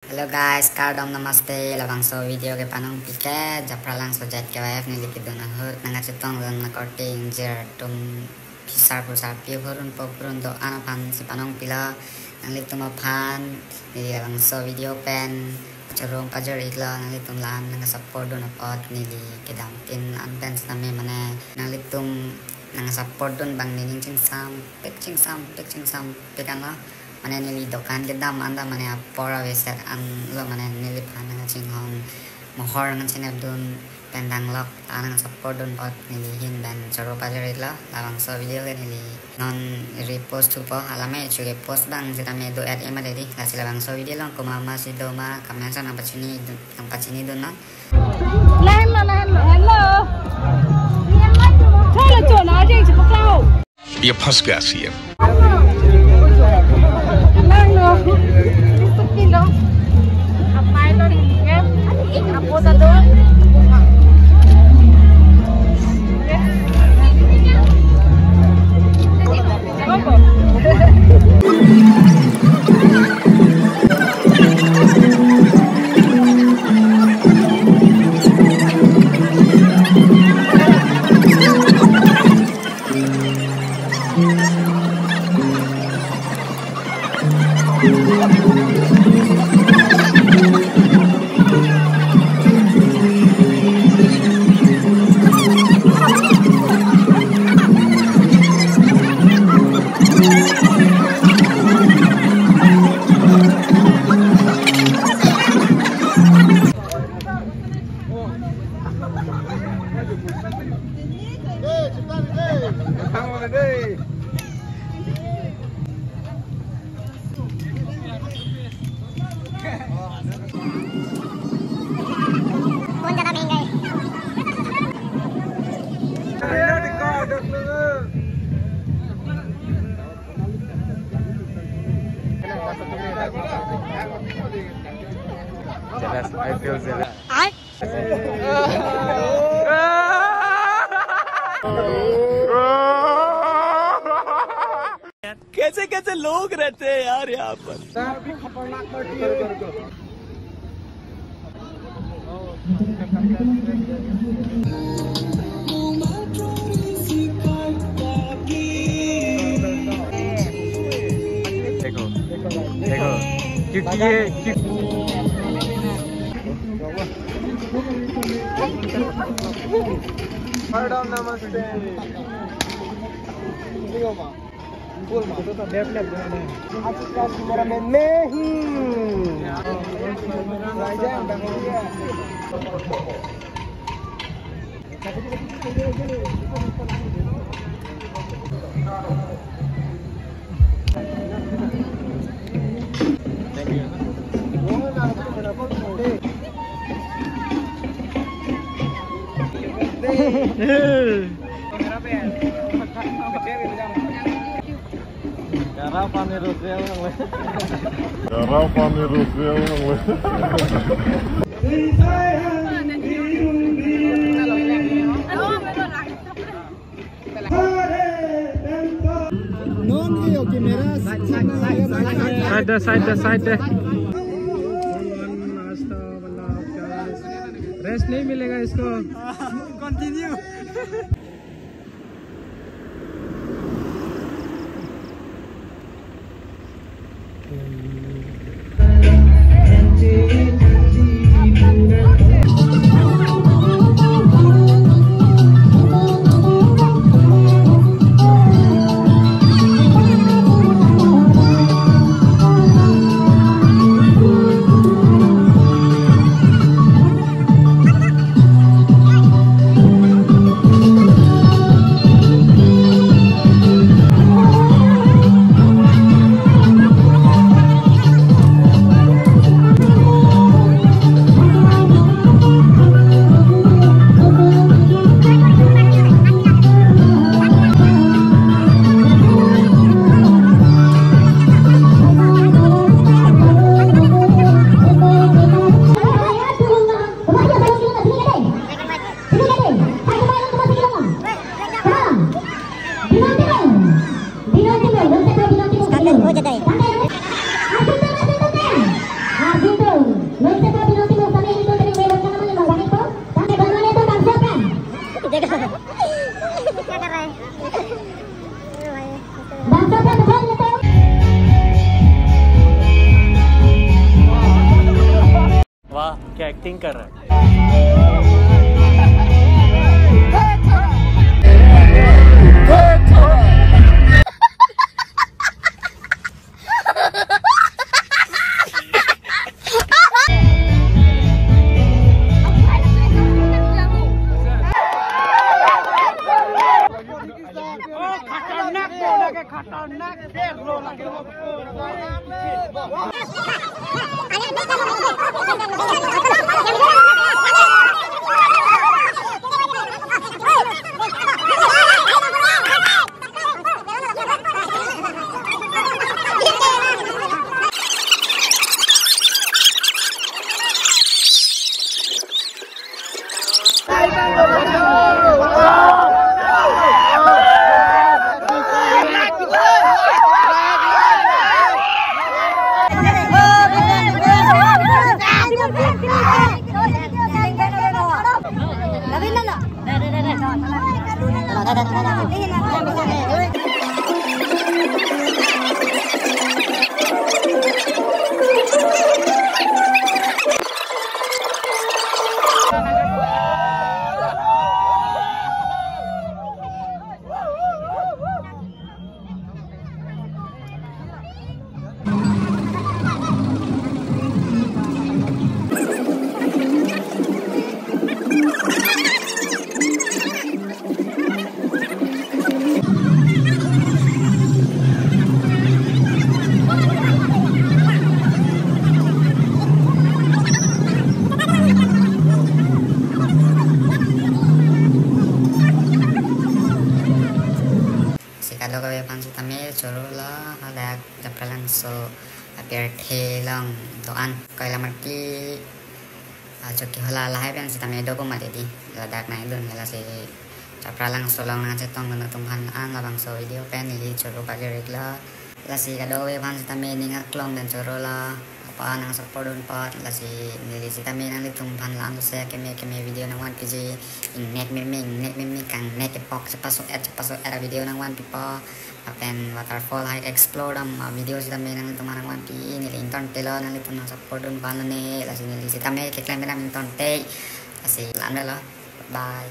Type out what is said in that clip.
Hello guys, kardom namaste. Labang so video ke panong pike japralang so jat ke waf ni likit dona hut nanga chutong don na korting jer tum pisar pusar pi horun popurun do anapan si panong pila nang litum pan ni labang so video pen cerong pajar ikla nang litum lan nanga support don pot ni li kedam tin anten name mana nang litum nanga support don bang ni ching sam pekana mana nili dokan gedam anda mana pora weset an lo mana nili panang cinghong mohor ngan cinep dun pendang lok anang support dun pot nili hin dan coro pajarit la labang so video ke nili non repost tu po alame cuge post bang kita me do ad ema dedi kasih labang so video long kuma masih do ma kamen nampak sini dun no ये फंस गया CM Jelas, I feel jealous. कैसे कैसे लोग रहते हैं यार यहाँ पर देखो देखो क्योंकि ये मैडम नमस्ते बोल मा तो डेवलप आज का मेरा मैं ही राजा बंगलिया Garapan Rosel side रेस्ट नहीं मिलेगा इसको continue No se puede no tengo también itu dari lewat sana mana bang itu. Sampai bangun itu Bang Sopran. Bang Sopran betul itu. वाह क्या एक्टिंग कर रहा है Kalau kau pansu tamil corola ada japralang so apir thelang doan kau lamarti joki hola lahai pan si tamil dopo mati di ladak naik dun hela si japralang so lang nang cetong nang tumhan an labang so video pen ili coro pagi regla la si kado kau pansu tamil ningat klong dan corola apa nang support dun pat la si nili si tamil nang tumhan lang so saya keme video nang wan piji net mimi kang net epok cepasuk era video nang wan pipa apen waterfall high explore video si tamil nang tumhan wan pi nili inton telo nang tum nang support dun pan ne la si nili si tamil ke klaim nang inton te la si lam lo bye